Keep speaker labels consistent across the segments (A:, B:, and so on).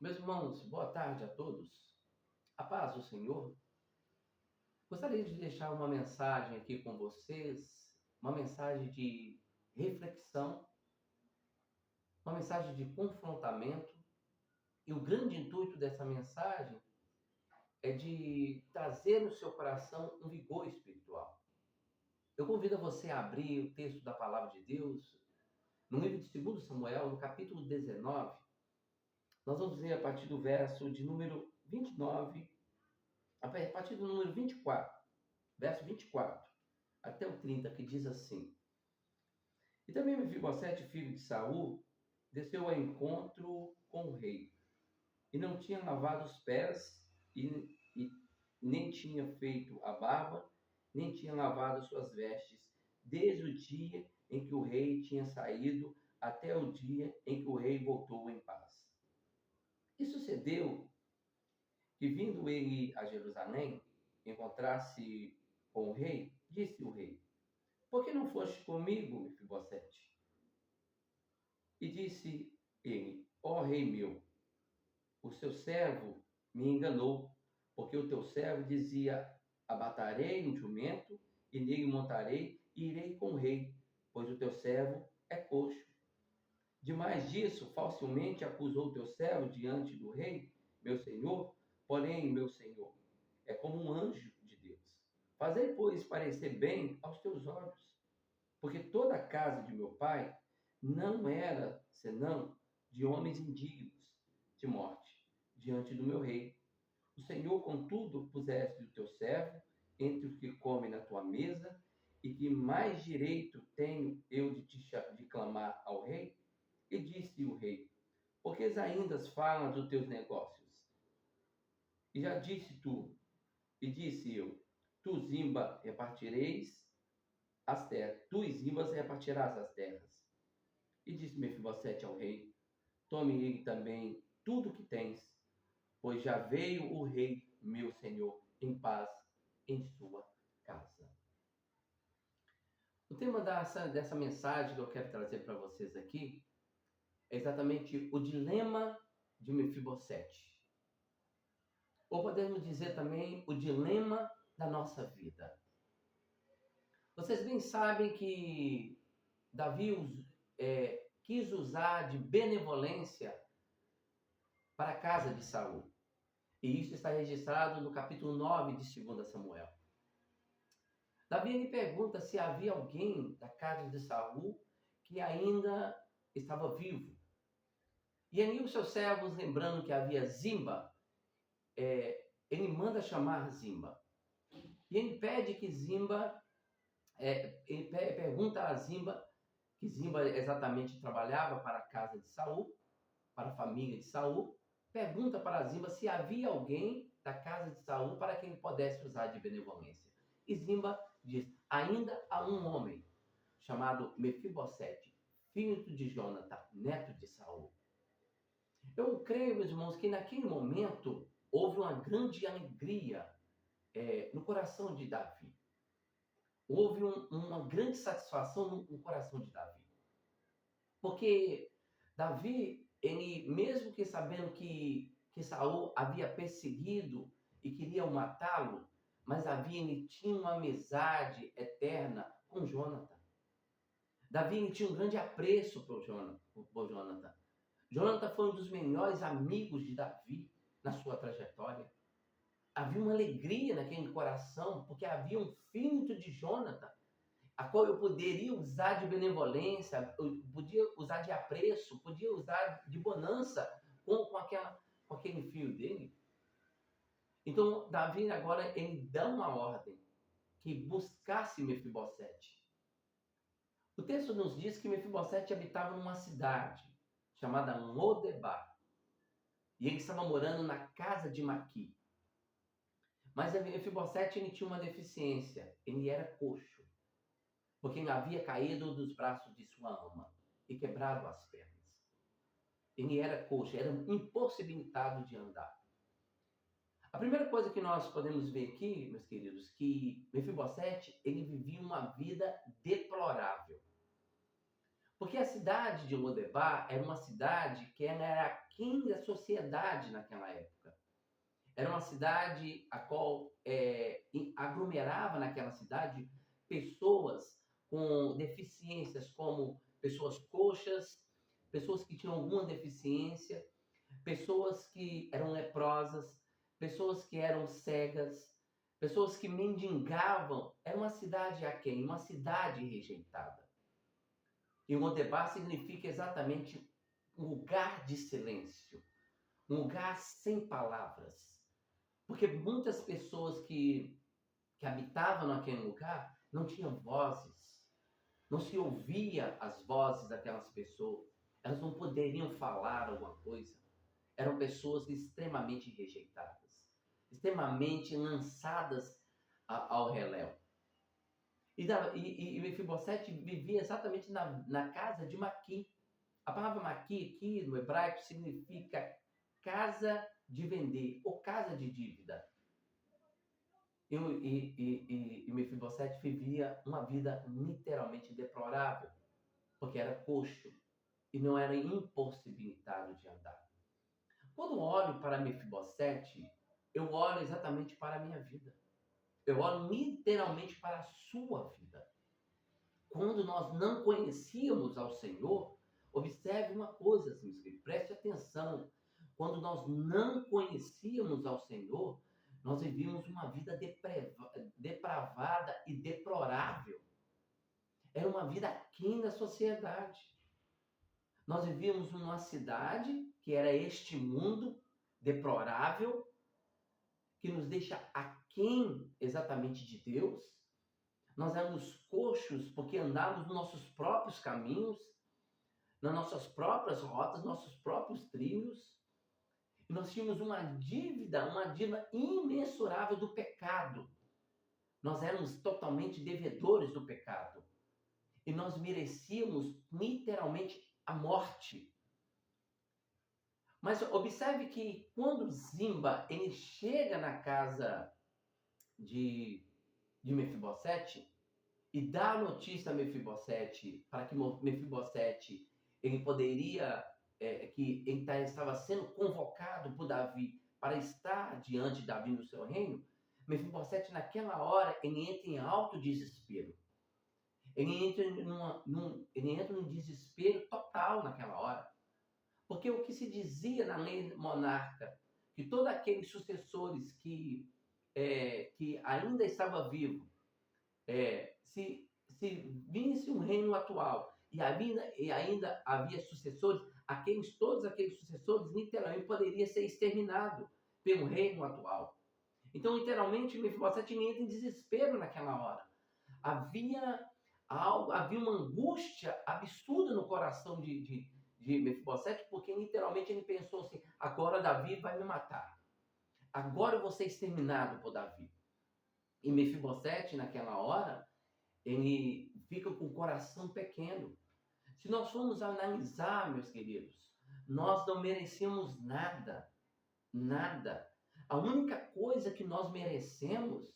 A: Meus irmãos, boa tarde a todos. A paz do Senhor. Gostaria de deixar uma mensagem aqui com vocês, uma mensagem de reflexão, uma mensagem de confrontamento. E o grande intuito dessa mensagem é de trazer no seu coração um vigor espiritual. Eu convido você a abrir o texto da palavra de Deus no livro de 2 Samuel, no capítulo 19. Nós vamos ler a partir do verso de número 29, a partir do número 24. Verso 24 até o 30, que diz assim: E também Mefibosete, filho de Saul, desceu ao encontro com o rei, e não tinha lavado os pés, e nem tinha feito a barba, nem tinha lavado as suas vestes, desde o dia em que o rei tinha saído até o dia em que o rei voltou em paz. E sucedeu que, vindo ele a Jerusalém, encontrar-se com o rei, disse o rei: Por que não foste comigo, Mefibosete? E disse ele: Ó rei meu, o seu servo me enganou, porque o teu servo dizia: Abatarei um jumento, e nele montarei, e irei com o rei, pois o teu servo é coxo. Demais disso, falsamente acusou o teu servo diante do rei, meu senhor, porém, meu senhor, é como um anjo de Deus. Fazei, pois, parecer bem aos teus olhos, porque toda a casa de meu pai não era senão de homens indignos de morte, diante do meu rei. O Senhor, contudo, puseste o teu servo entre os que comem na tua mesa, e que mais direito tenho eu de clamar ao rei? E disse o rei: Por que ainda falas dos teus negócios? E já disse tu, e disse eu: Tu, Zimba, repartireis as terras, tu e Zimbas repartirás as terras. E disse Mefibosete ao rei: Tome ele também tudo o que tens, pois já veio o rei, meu senhor, em paz em sua casa. O tema dessa mensagem que eu quero trazer para vocês aqui é exatamente o dilema de Mefibosete. Ou podemos dizer também o dilema da nossa vida. Vocês bem sabem que Davi quis usar de benevolência para a casa de Saul. E isso está registrado no capítulo 9 de 2 Samuel. Davi lhe pergunta se havia alguém da casa de Saul que ainda estava vivo. E ali os seus servos, lembrando que havia Zimba, ele manda chamar Zimba. E ele pede que Zimba, ele pergunta a Zimba, que Zimba exatamente trabalhava para a casa de Saul, para a família de Saul, pergunta para Zimba se havia alguém da casa de Saul para quem ele pudesse usar de benevolência. E Zimba diz: ainda há um homem chamado Mefibosete, filho de Jonathan, neto de Saul. Eu creio, meus irmãos, que naquele momento houve uma grande alegria no coração de Davi. Houve uma grande satisfação no coração de Davi. Porque Davi, ele mesmo que sabendo que Saul havia perseguido e queria o matá-lo, mas Davi ele tinha uma amizade eterna com Jonathan. Davi ele tinha um grande apreço por Jonathan. Jonathan foi um dos melhores amigos de Davi na sua trajetória. Havia uma alegria naquele coração, porque havia um filho de Jonathan, a qual eu poderia usar de benevolência, eu podia usar de apreço, podia usar de bonança com aquele filho dele. Então, Davi agora ele dá uma ordem que buscasse Mefibosete. O texto nos diz que Mefibosete habitava numa cidade chamada Lodebar, e ele estava morando na casa de Maqui. Mas Mefibosete ele tinha uma deficiência, ele era coxo, porque ele havia caído dos braços de sua ama e quebrado as pernas. Ele era coxo, era impossibilitado de andar. A primeira coisa que nós podemos ver aqui, meus queridos, que Mefibosete ele vivia uma vida deplorável. Porque a cidade de Lodebar era uma cidade que era aquém da sociedade naquela época. Era uma cidade a qual aglomerava naquela cidade pessoas com deficiências, como pessoas coxas, pessoas que tinham alguma deficiência, pessoas que eram leprosas, pessoas que eram cegas, pessoas que mendigavam. Era uma cidade aquém, uma cidade rejeitada. E Lodebar significa exatamente um lugar de silêncio, um lugar sem palavras. Porque muitas pessoas que habitavam naquele lugar não tinham vozes, não se ouvia as vozes daquelas pessoas, elas não poderiam falar alguma coisa. Eram pessoas extremamente rejeitadas, extremamente lançadas ao reléu. E Mefibosete vivia exatamente na casa de Maqui. A palavra Maqui aqui no hebraico significa casa de vender ou casa de dívida. E Mefibosete vivia uma vida literalmente deplorável, porque era coxo e não era impossibilitado de andar. Quando olho para Mefibosete, eu olho exatamente para a minha vida. Eu olho literalmente para a sua vida. Quando nós não conhecíamos ao Senhor, observe uma coisa, preste atenção. Quando nós não conhecíamos ao Senhor, nós vivíamos uma vida depravada e deplorável. Era uma vida aquém da sociedade. Nós vivíamos numa cidade que era este mundo deplorável, que nos deixa aquém exatamente de Deus. Nós éramos coxos porque andávamos nos nossos próprios caminhos, nas nossas próprias rotas, nossos próprios trilhos. E nós tínhamos uma dívida imensurável do pecado. Nós éramos totalmente devedores do pecado. E nós merecíamos literalmente a morte. Mas observe que quando Zimba ele chega na casa de Mefibosete e dá a notícia a Mefibosete para que Mefibosete ele poderia que ele estava sendo convocado por Davi para estar diante de Davi no seu reino, Mefibosete naquela hora ele entra em alto desespero. Ele entra num desespero total naquela hora. Porque o que se dizia na lei monarca, que todos aqueles sucessores que ainda estavam vivos, se visse um reino atual e ainda havia sucessores, todos aqueles sucessores literalmente poderiam ser exterminados pelo reino atual. Então, literalmente, Mefibosete entra em desespero naquela hora. Havia uma angústia absurda no coração de Mefibosete, porque literalmente ele pensou assim: agora Davi vai me matar. Agora eu vou ser exterminado por Davi. E Mefibosete, naquela hora, ele fica com o coração pequeno. Se nós formos analisar, meus queridos, nós não merecemos nada. Nada. A única coisa que nós merecemos,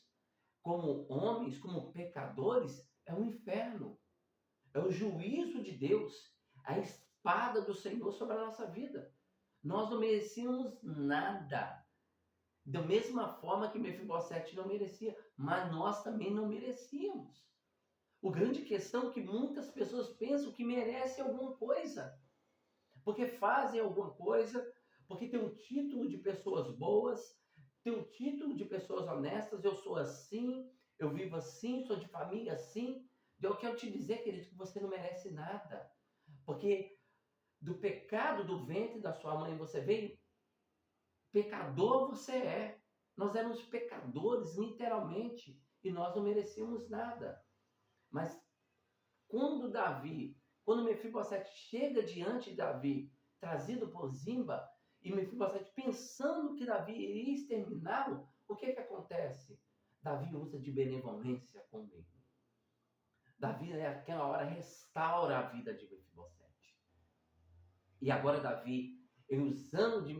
A: como homens, como pecadores, é o inferno. É o juízo de Deus. A espada do Senhor sobre a nossa vida. Nós não merecíamos nada. Da mesma forma que Mefibosete não merecia, mas nós também não merecíamos. O grande questão é que muitas pessoas pensam que merecem alguma coisa, porque fazem alguma coisa, porque tem um título de pessoas boas, tem um título de pessoas honestas. Eu sou assim, eu vivo assim, sou de família assim. Eu quero te dizer, querido, que você não merece nada, porque do pecado do ventre da sua mãe você veio, pecador você é. Nós éramos pecadores, literalmente, e nós não merecíamos nada. Mas quando Mefibosete chega diante de Davi, trazido por Zimba, e Mefibosete pensando que Davi iria exterminá-lo, o que acontece? Davi usa de benevolência com ele. Davi, naquela hora, restaura a vida de Mefibosete. E agora Davi, ele usando de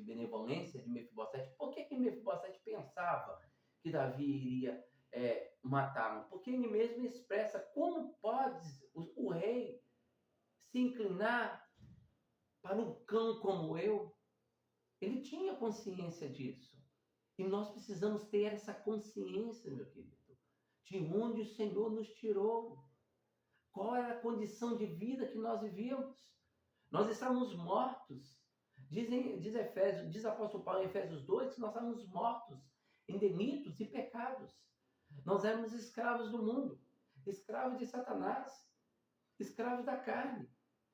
A: benevolência de Mefibosete, por que Mefibosete pensava que Davi iria mataram. Porque ele mesmo expressa como pode o rei se inclinar para um cão como eu. Ele tinha consciência disso. E nós precisamos ter essa consciência, meu querido, de onde o Senhor nos tirou. Qual era a condição de vida que nós vivíamos? Nós estávamos mortos. Diz apóstolo Paulo em Efésios 2 que nós estávamos mortos em delitos e pecados. Nós éramos escravos do mundo, escravos de Satanás, escravos da carne.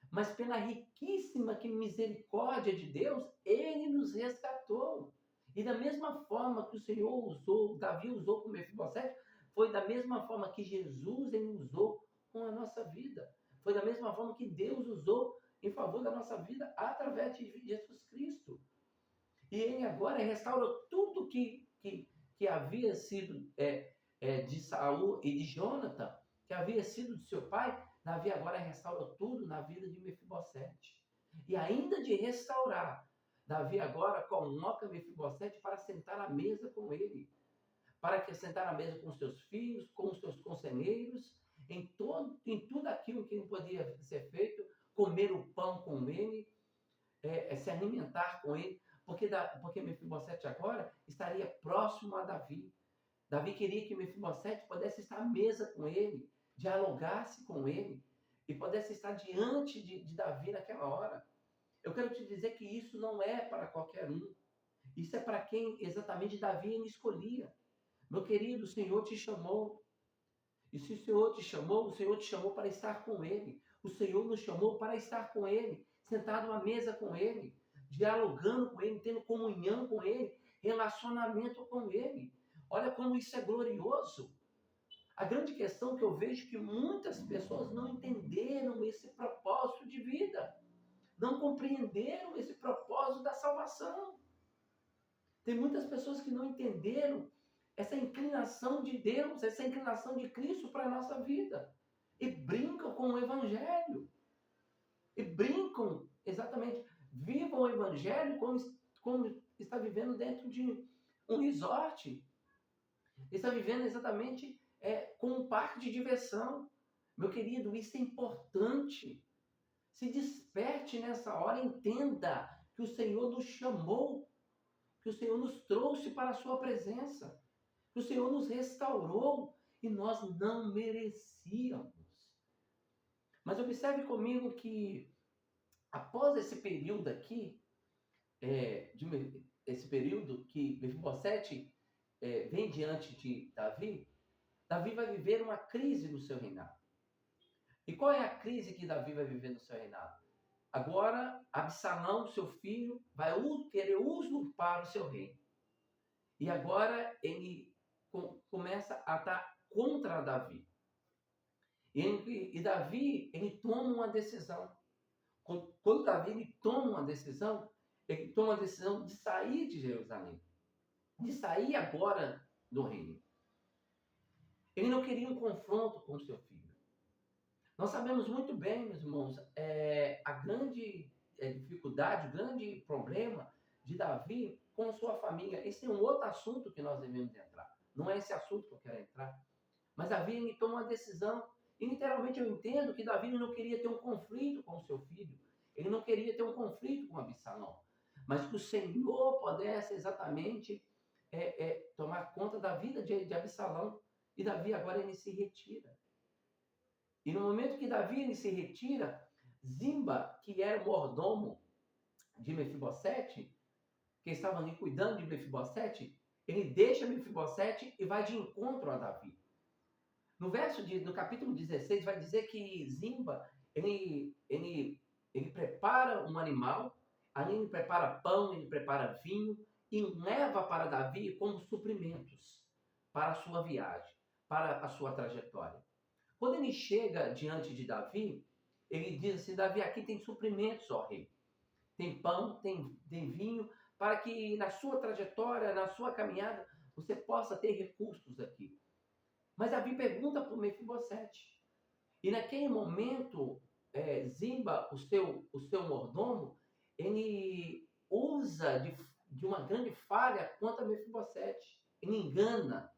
A: Mas pela riquíssima misericórdia de Deus, Ele nos resgatou. E da mesma forma que o Senhor usou, Davi usou com Mefibosete, foi da mesma forma que Jesus ele usou com a nossa vida. Foi da mesma forma que Deus usou em favor da nossa vida através de Jesus Cristo. E Ele agora restaura tudo que havia sido de Saul e de Jonathan, que havia sido de seu pai. Davi agora restaura tudo na vida de Mefibosete. E ainda de restaurar, Davi agora coloca Mefibosete para sentar à mesa com ele. Para que sentar à mesa com os seus filhos, com os seus conselheiros, em tudo aquilo que podia ser feito, comer o pão com ele, se alimentar com ele, porque Mefibosete agora estaria próximo a Davi. Davi queria que Mefibosete pudesse estar à mesa com ele, dialogasse com ele e pudesse estar diante de Davi naquela hora. Eu quero te dizer que isso não é para qualquer um. Isso é para quem exatamente Davi ele escolhia. Meu querido, o Senhor te chamou. E se o Senhor te chamou para estar com Ele. O Senhor nos chamou para estar com Ele, sentado à mesa com Ele, dialogando com Ele, tendo comunhão com Ele, relacionamento com Ele. Olha como isso é glorioso. A grande questão que eu vejo é que muitas pessoas não entenderam esse propósito de vida, não compreenderam esse propósito da salvação. Tem muitas pessoas que não entenderam essa inclinação de Deus, essa inclinação de Cristo para a nossa vida. E brincam com o Evangelho. E brincam, exatamente, vivam o Evangelho como está vivendo dentro de um resort. Está vivendo exatamente como um parque de diversão. Meu querido, isso é importante. Se desperte nessa hora, entenda que o Senhor nos chamou, que o Senhor nos trouxe para a sua presença, que o Senhor nos restaurou e nós não merecíamos. Mas observe comigo que após esse período aqui, esse período que Mefibosete vem diante de Davi, Davi vai viver uma crise no seu reinado. E qual é a crise que Davi vai viver no seu reinado? Agora, Absalão, seu filho, vai querer usurpar o seu reino. E agora ele começa a estar contra Davi. E Davi, ele toma uma decisão. Quando Davi ele toma uma decisão, ele toma a decisão de sair de Jerusalém. De sair agora do reino. Ele não queria um confronto com o seu filho. Nós sabemos muito bem, meus irmãos, a grande dificuldade, o grande problema de Davi com sua família. Esse é um outro assunto que nós devemos entrar. Não é esse assunto que eu quero entrar. Mas Davi ele toma uma decisão. E literalmente eu entendo que Davi não queria ter um conflito com o seu filho. Ele não queria ter um conflito com Absalão. Mas que o Senhor pudesse exatamente tomar conta da vida de Absalão. E Davi agora ele se retira. E no momento que Davi ele se retira, Zimba, que era o mordomo de Mefibosete, que estava ali cuidando de Mefibosete, ele deixa Mefibosete e vai de encontro a Davi. No capítulo 16, vai dizer que Zimba, ele prepara um animal, ali ele prepara pão, ele prepara vinho, e leva para Davi como suprimentos para a sua viagem, para a sua trajetória. Quando ele chega diante de Davi, ele diz assim: Davi, aqui tem suprimentos, ó rei. Tem pão, tem vinho, para que na sua trajetória, na sua caminhada, você possa ter recursos aqui. Mas Davi pergunta para o Mefibosete. E naquele momento, Zimba, o seu mordomo, ele usa de uma grande falha contra Mefibosete. Ele engana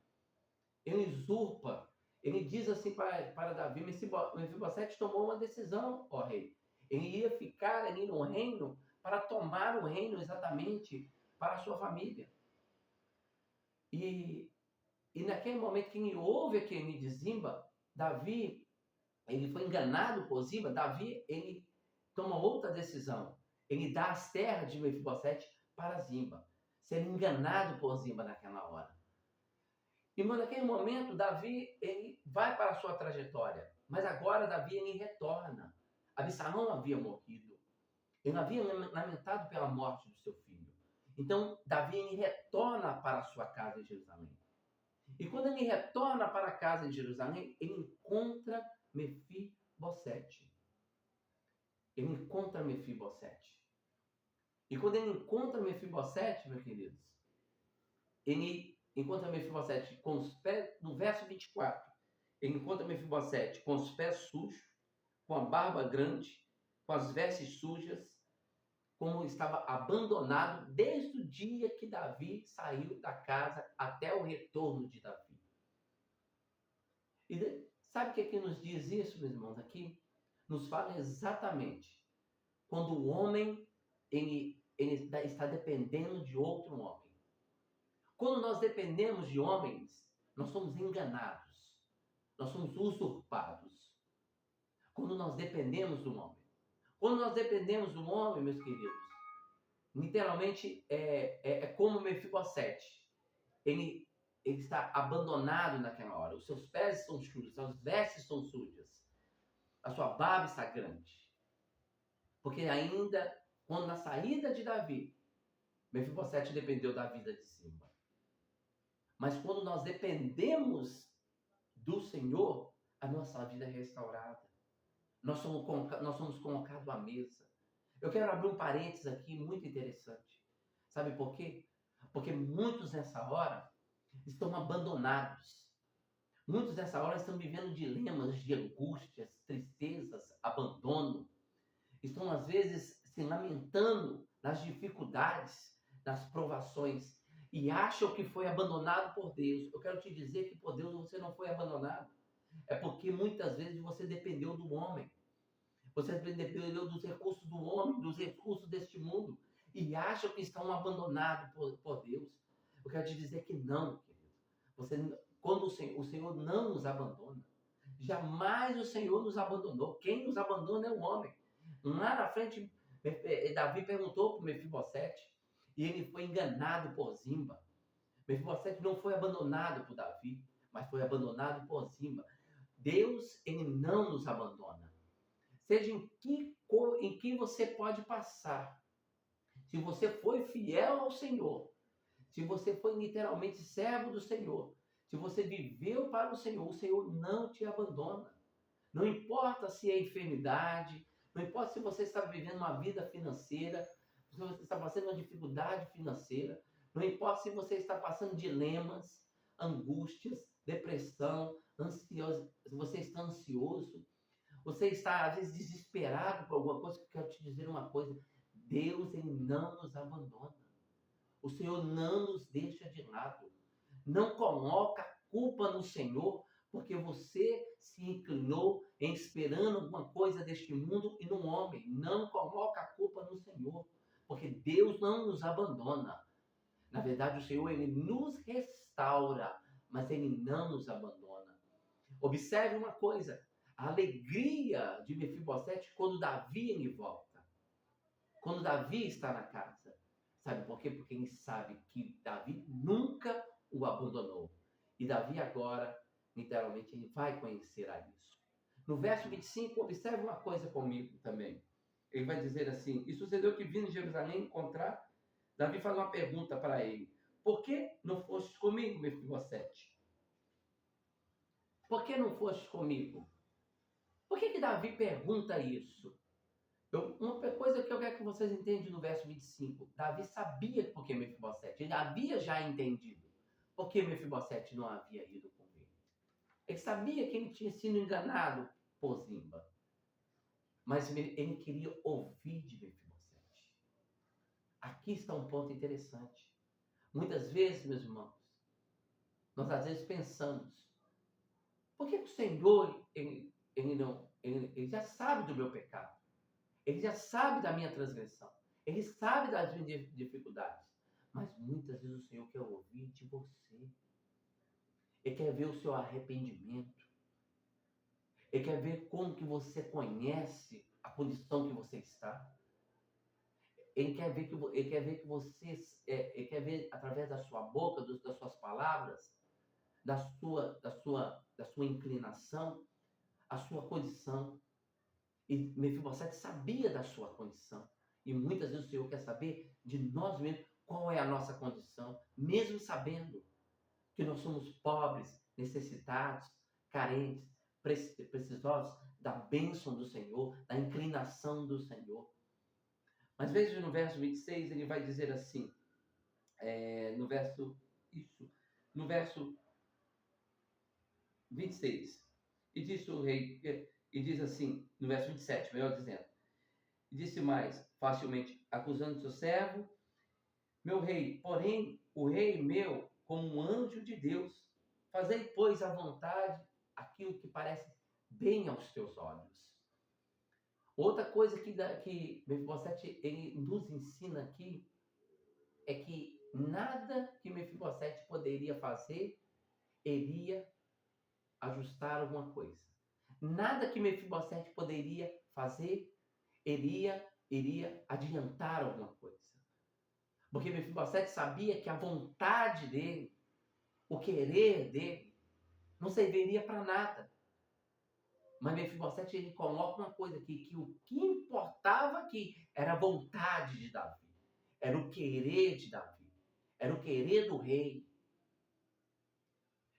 A: ele usurpa, ele diz assim para Davi, Mefibosete tomou uma decisão, ó rei. Ele ia ficar ali no reino para tomar o reino exatamente para a sua família. E naquele momento que ele ouve aquele de Zimba, Davi, ele foi enganado por Zimba, Davi, ele toma outra decisão. Ele dá as terras de Mefibosete para Zimba, sendo enganado por Zimba naquela hora. E naquele momento, Davi, ele vai para a sua trajetória. Mas agora Davi, ele retorna. Absalão havia morrido. Ele havia lamentado pela morte do seu filho. Então, Davi, ele retorna para a sua casa em Jerusalém. E quando ele retorna para a casa em Jerusalém, ele encontra Mefibosete. Ele encontra Mefibosete. E quando ele encontra Mefibosete, meus queridos, ele encontra Mefibosete com os pés, no verso 24, ele encontra Mefibosete com os pés sujos, com a barba grande, com as vestes sujas, como estava abandonado desde o dia que Davi saiu da casa até o retorno de Davi. E sabe o que nos diz isso, meus irmãos? Aqui nos fala exatamente quando o homem ele está dependendo de outro homem. Quando nós dependemos de homens, nós somos enganados, nós somos usurpados. Quando nós dependemos do homem. Quando nós dependemos do homem, meus queridos, literalmente é como Mefibosete. Ele está abandonado naquela hora. Os seus pés estão sujos, suas vestes estão sujas. A sua barba está grande. Porque ainda, quando na saída de Davi, Mefibosete dependeu da vida de Simba. Mas quando nós dependemos do Senhor, a nossa vida é restaurada. Nós somos colocados à mesa. Eu quero abrir um parênteses aqui muito interessante. Sabe por quê? Porque muitos nessa hora estão abandonados. Muitos nessa hora estão vivendo dilemas de angústias, tristezas, abandono. Estão, às vezes, se lamentando nas dificuldades, nas provações. E acham que foi abandonado por Deus. Eu quero te dizer que por Deus você não foi abandonado. É porque muitas vezes você dependeu do homem. Você dependeu dos recursos do homem, dos recursos deste mundo. E acham que estão abandonados por Deus. Eu quero te dizer que não, querido. Quando o Senhor não nos abandona. Jamais o Senhor nos abandonou. Quem nos abandona é o homem. Lá na frente, Davi perguntou para Mefibosete. E ele foi enganado por Zimba. Mefibosete não foi abandonado por Davi, mas foi abandonado por Zimba. Deus, ele não nos abandona. Seja em que você pode passar. Se você foi fiel ao Senhor, se você foi literalmente servo do Senhor, se você viveu para o Senhor não te abandona. Não importa se é enfermidade, não importa se você está vivendo uma vida financeira, se você está passando uma dificuldade financeira, não importa se você está passando dilemas, angústias, depressão, ansioso, se você está ansioso, você está às vezes desesperado por alguma coisa. Eu quero te dizer uma coisa: Deus, ele não nos abandona. O Senhor não nos deixa de lado. Não coloca a culpa no Senhor, porque você se inclinou em esperando alguma coisa deste mundo e no homem. Não coloca a culpa no Senhor, porque Deus não nos abandona. Na verdade, o Senhor, ele nos restaura, mas ele não nos abandona. Observe uma coisa: a alegria de Mefibosete quando Davi ele volta. Quando Davi está na casa. Sabe por quê? Porque ele sabe que Davi nunca o abandonou. E Davi agora, literalmente, ele vai conhecer a isso. No verso 25, observe uma coisa comigo também. Ele vai dizer assim: e sucedeu que vindo de Jerusalém encontrar, Davi faz uma pergunta para ele: por que não fostes comigo, Mefibosete? Por que não fostes comigo? Por que Davi pergunta isso? Uma coisa que eu quero que vocês entendam no verso 25. Davi sabia por que Mefibosete. Ele havia já entendido por que Mefibosete não havia ido com ele. Ele sabia que ele tinha sido enganado por Zimba. Mas ele queria ouvir de Mefibosete. Aqui está um ponto interessante. Muitas vezes, meus irmãos, Nós às vezes pensamos, por que o Senhor, ele já sabe do meu pecado, ele já sabe da minha transgressão, ele sabe das minhas dificuldades, mas muitas vezes o Senhor quer ouvir de você, ele quer ver o seu arrependimento, ele quer ver como que você conhece a condição que você está. Ele quer ver que você, ele quer ver através da sua boca, das suas palavras, da sua inclinação, a sua condição. E Mefibosete sabia da sua condição. E muitas vezes o Senhor quer saber de nós mesmos qual é a nossa condição, mesmo sabendo que nós somos pobres, necessitados, carentes, precisosos da bênção do Senhor, da inclinação do Senhor. Mas veja no verso 26, ele vai dizer assim, no verso 26, e disse o rei, e diz assim, no verso 27, melhor dizendo, e disse mais facilmente, acusando seu servo, meu rei, porém, o rei meu, como um anjo de Deus, fazei, pois, à vontade aquilo que parece bem aos teus olhos. Outra coisa que Mefibosete ele nos ensina aqui é que nada que Mefibosete poderia fazer iria ajustar alguma coisa. Nada que Mefibosete poderia fazer iria adiantar alguma coisa. Porque Mefibosete sabia que a vontade dele, o querer dele, não serviria para nada. Mas Mefibosete ele coloca uma coisa aqui, que o que importava aqui era a vontade de Davi. Era o querer de Davi. Era o querer do rei.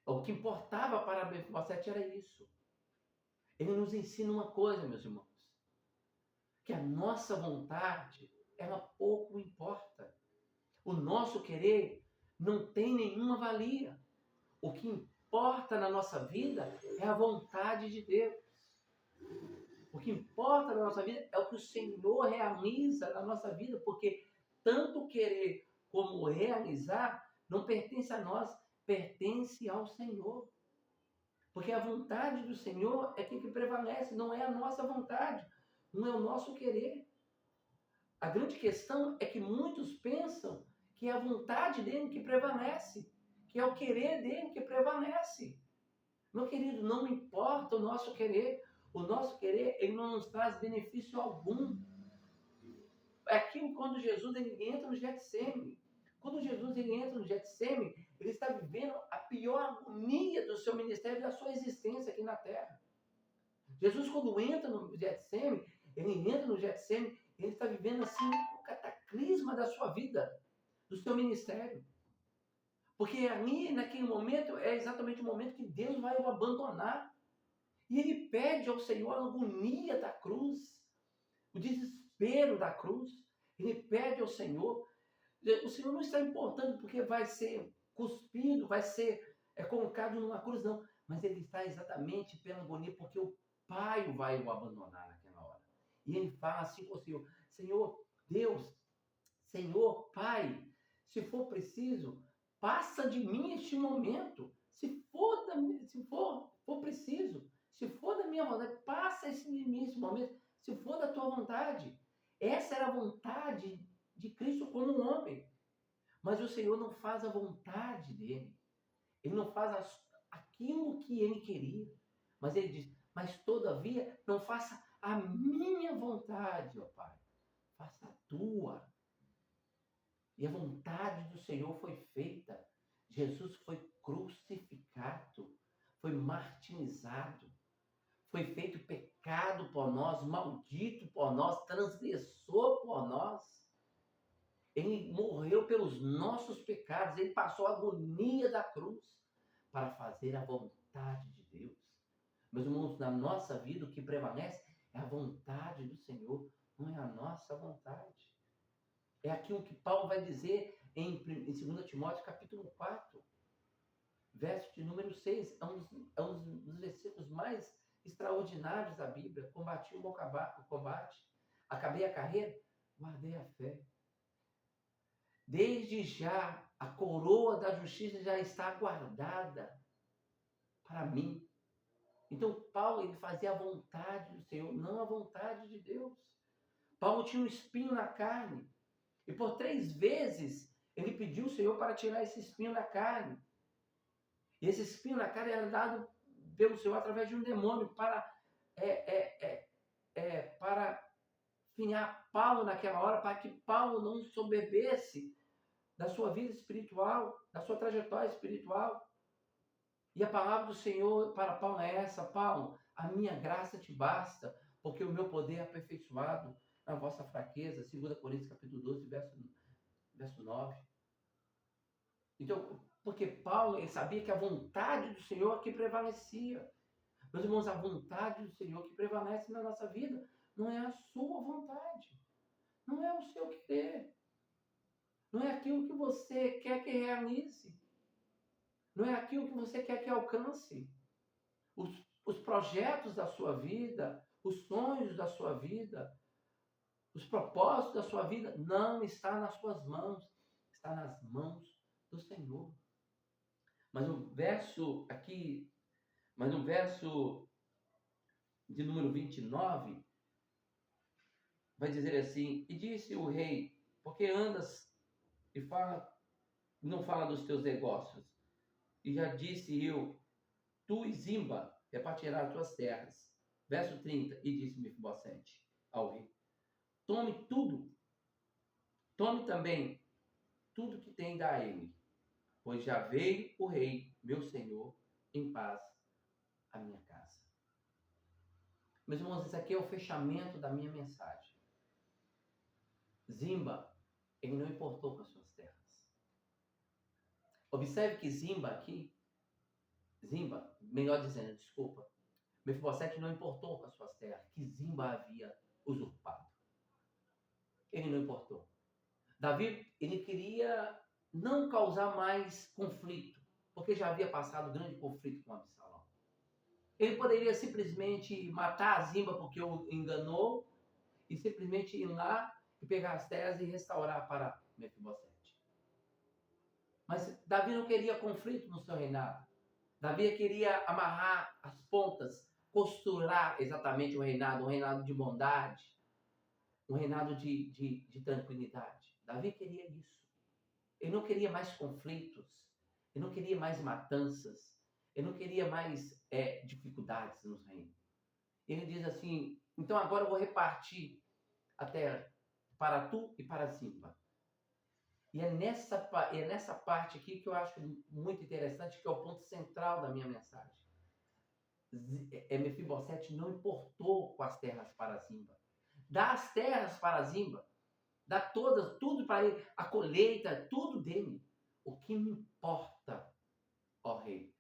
A: O que importava para Mefibosete era isso. Ele nos ensina uma coisa, meus irmãos. Que a nossa vontade, ela pouco importa. O nosso querer não tem nenhuma valia. O que importa na nossa vida é a vontade de Deus. O que importa na nossa vida é o que o Senhor realiza na nossa vida, porque tanto querer como realizar não pertence a nós, pertence ao Senhor. Porque a vontade do Senhor é que prevalece, não é a nossa vontade, não é o nosso querer. A grande questão é que muitos pensam que é a vontade dele que prevalece, que é o querer dele que prevalece. Meu querido, não importa o nosso querer. O nosso querer, ele não nos traz benefício algum. É aquilo quando Jesus ele entra no Getsêmani. Quando Jesus ele entra no Getsêmani, ele está vivendo a pior agonia do seu ministério e da sua existência aqui na Terra. Jesus, quando entra no Getsêmani, ele está vivendo assim o cataclisma da sua vida, do seu ministério. Porque ali, naquele momento, é exatamente o momento que Deus vai o abandonar. E ele pede ao Senhor a agonia da cruz, o desespero da cruz. Ele pede ao Senhor. O Senhor não está importando porque vai ser cuspido, vai ser colocado numa cruz, não. Mas ele está exatamente pela agonia porque o Pai vai o abandonar naquela hora. E ele fala assim com o Senhor, Senhor Deus, Senhor Pai, se for preciso, passa de mim este momento. Se for preciso, se for da minha vontade, passa esse momento. Se for da tua vontade. Essa era a vontade de Cristo como um homem. Mas o Senhor não faz a vontade dele. Ele não faz aquilo que ele queria. Mas ele diz, mas todavia não faça a minha vontade, ó Pai. Faça a tua. E a vontade do Senhor foi feita. Jesus foi crucificado, foi martirizado, foi feito pecado por nós, maldito por nós, transgressor por nós. Ele morreu pelos nossos pecados, ele passou a agonia da cruz para fazer a vontade de Deus. Meus irmãos, na nossa vida o que prevalece é a vontade do Senhor, não é a nossa vontade. É aquilo que Paulo vai dizer em 2 Timóteo capítulo 4, verso de número 6. É um dos versículos mais extraordinários da Bíblia. Combati o bom combate, acabei a carreira, guardei a fé. Desde já A coroa da justiça já está guardada para mim. Então, Paulo, ele fazia a vontade do Senhor, não a vontade de Deus. Paulo tinha um espinho na carne. E por 3 vezes, ele pediu ao Senhor para tirar esse espinho da carne. E esse espinho na carne era dado pelo Senhor através de um demônio para finhar Paulo naquela hora, para que Paulo não soberbesse da sua vida espiritual, da sua trajetória espiritual. E a palavra do Senhor para Paulo é essa: Paulo, a minha graça te basta, porque o meu poder é aperfeiçoado na vossa fraqueza. 2 Coríntios capítulo 12, verso 9. Então, porque Paulo, ele sabia que a vontade do Senhor aqui prevalecia. Meus irmãos, a vontade do Senhor que prevalece na nossa vida não é a sua vontade, não é o seu querer, não é aquilo que você quer que realize, não é aquilo que você quer que alcance. Os projetos da sua vida, os sonhos da sua vida, os propósitos da sua vida não está nas suas mãos, está nas mãos do Senhor. Mas no verso de número 29, vai dizer assim: e disse o rei, porque andas e não fala dos teus negócios? E já disse eu, tu e Zimba, é para tirar as tuas terras. Verso 30, e disse Mefibosete ao rei: tome tudo, tome também tudo que tem da ele, pois já veio o rei, meu senhor, em paz à minha casa. Meus irmãos, isso aqui é o fechamento da minha mensagem. Zimba, ele não importou com as suas terras. Observe que Zimba, melhor dizendo, desculpa, Mefibosete não importou com as suas terras, que Zimba havia usurpado. Ele não importou. Davi, ele queria não causar mais conflito, porque já havia passado grande conflito com Absalão. Ele poderia simplesmente matar a Zimba porque o enganou e simplesmente ir lá e pegar as terras e restaurar para Mefibosete. Mas Davi não queria conflito no seu reinado. Davi queria amarrar as pontas, costurar exatamente o reinado, um reinado de bondade, um reinado de tranquilidade. Davi queria isso. Ele não queria mais conflitos, ele não queria mais matanças, ele não queria mais dificuldades nos reinos. Ele diz assim: então agora eu vou repartir a terra para tu e para Zimba. E é nessa parte aqui que eu acho muito interessante, que é o ponto central da minha mensagem. Mefibosete não importou com as terras para Zimba. Dá as terras para Zimba. Dá tudo para ele. A colheita, tudo dele. O que me importa, ó rei,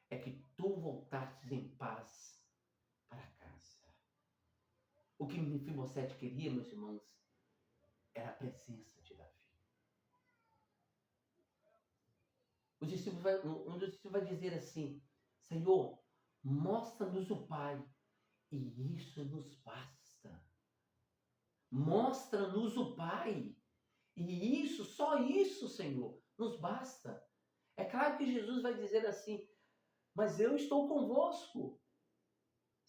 A: é que tu voltastes em paz para casa. O que Mefibosete queria, meus irmãos, era a presença de Davi. Um dos discípulos vai dizer assim: Senhor, mostra-nos o Pai, e isso nos basta. Mostra-nos o Pai, e isso, só isso, Senhor, nos basta. É claro que Jesus vai dizer assim: mas eu estou convosco.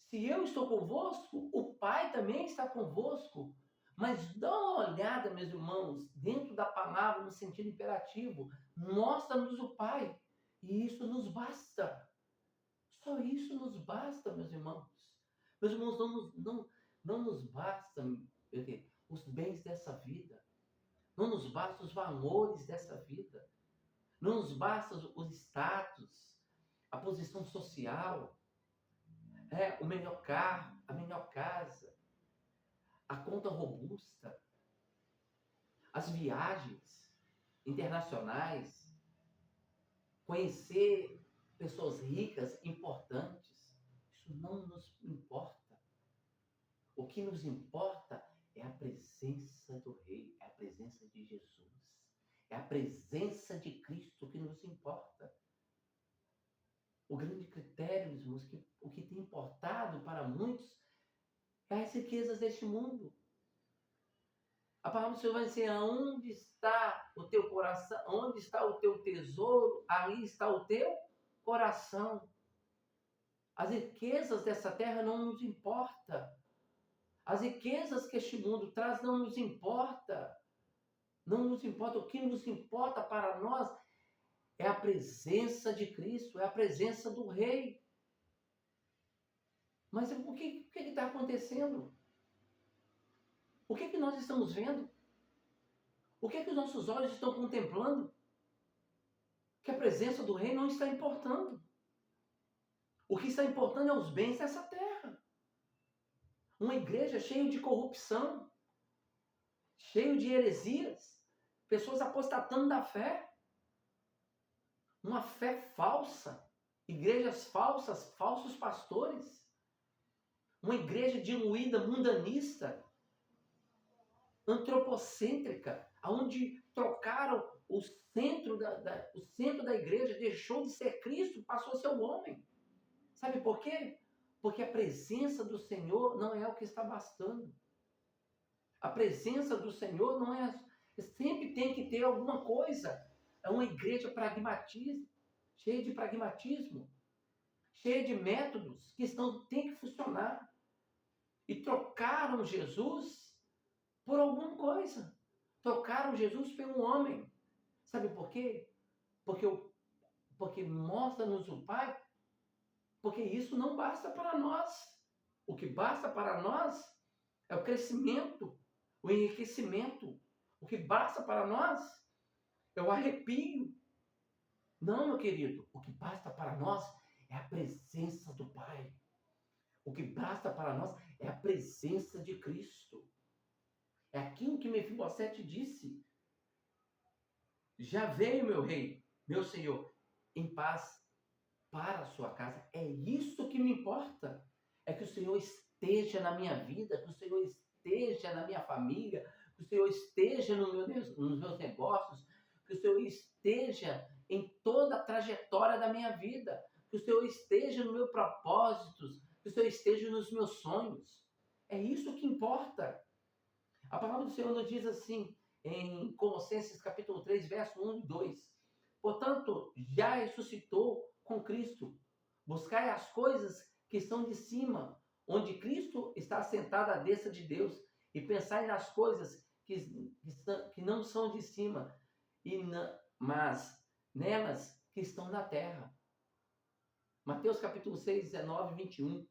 A: Se eu estou convosco, o Pai também está convosco. Mas dá uma olhada, meus irmãos, dentro da palavra, no sentido imperativo. Mostra-nos o Pai. E isso nos basta. Só isso nos basta, meus irmãos. Meus irmãos, não nos bastam os bens dessa vida. Não nos bastam os valores dessa vida. Não nos bastam os status, a posição social, o melhor carro, a melhor casa, a conta robusta, as viagens internacionais, conhecer pessoas ricas, importantes. Isso não nos importa. O que nos importa é a presença do Rei, é a presença de Jesus, é a presença de Cristo que nos importa. O grande critério, meus irmãos, o que tem importado para muitos é as riquezas deste mundo. A palavra do Senhor vai dizer: aonde está o teu coração, onde está o teu tesouro, ali está o teu coração. As riquezas dessa terra não nos importa. As riquezas que este mundo traz não nos importa. Não nos importa. O que nos importa para nós é a presença de Cristo, é a presença do Rei. Mas o que está acontecendo? O que nós estamos vendo? O que os nossos olhos estão contemplando? Que a presença do Rei não está importando. O que está importando é os bens dessa terra. Uma igreja cheia de corrupção, cheia de heresias, pessoas apostatando da fé, uma fé falsa, igrejas falsas, falsos pastores, uma igreja diluída, mundanista, antropocêntrica, onde trocaram o centro da igreja, deixou de ser Cristo, passou a ser o homem. Sabe por quê? Porque a presença do Senhor não é o que está bastando. A presença do Senhor não é... Sempre tem que ter alguma coisa. É uma igreja pragmatista, cheia de pragmatismo, cheia de métodos que tem que funcionar. E trocaram Jesus por alguma coisa. Trocaram Jesus por um homem. Sabe por quê? Porque mostra-nos o Pai. Porque isso não basta para nós. O que basta para nós é o crescimento, o enriquecimento. O que basta para nós é o arrepio. Não, meu querido. O que basta para nós é a presença do Pai. O que basta para nós é a presença de Cristo. É aquilo que Mefibosete disse. Já veio meu rei, meu senhor, em paz para a sua casa. É isso que me importa. É que o Senhor esteja na minha vida, que o Senhor esteja na minha família, que o Senhor esteja nos meus negócios, que o Senhor esteja em toda a trajetória da minha vida, que o Senhor esteja nos meus propósitos, que o Senhor esteja nos meus sonhos. É isso que importa. A palavra do Senhor nos diz assim, em Colossenses capítulo 3, verso 1 e 2. Portanto, já ressuscitou com Cristo. Buscai as coisas que estão de cima, onde Cristo está assentado à destra de Deus, e pensai nas coisas que não são de cima, mas nelas que estão na terra. Mateus capítulo 6, 19 e 21.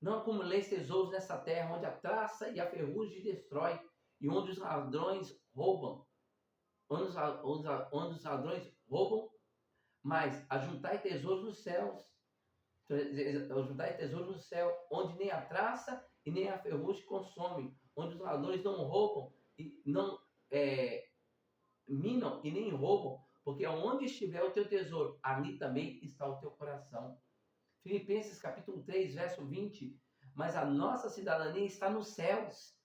A: Não acumuleis tesouros nessa terra, onde a traça e a ferrugem destrói, e onde os ladrões roubam. Onde os ladrões roubam, mas ajuntai tesouros nos céus. Ajuntai tesouros no céu, onde nem a traça e nem a ferrugem consomem, onde os ladrões não roubam e não minam e nem roubam, porque onde estiver o teu tesouro, ali também está o teu coração. Filipenses capítulo 3, verso 20. Mas a nossa cidadania está nos céus,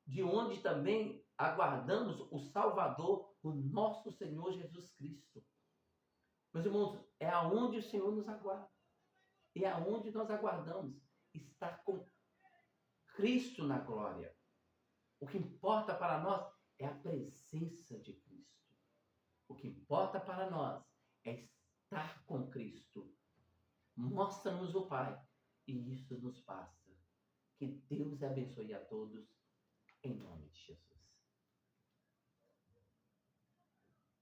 A: de onde também aguardamos o Salvador, o nosso Senhor Jesus Cristo. Meus irmãos, é aonde o Senhor nos aguarda. E é aonde nós aguardamos estar com Cristo na glória. O que importa para nós é a presença de Cristo. O que importa para nós é estar com Cristo. Mostra-nos o Pai. E isso nos basta. Que Deus abençoe a todos, em nome de Jesus.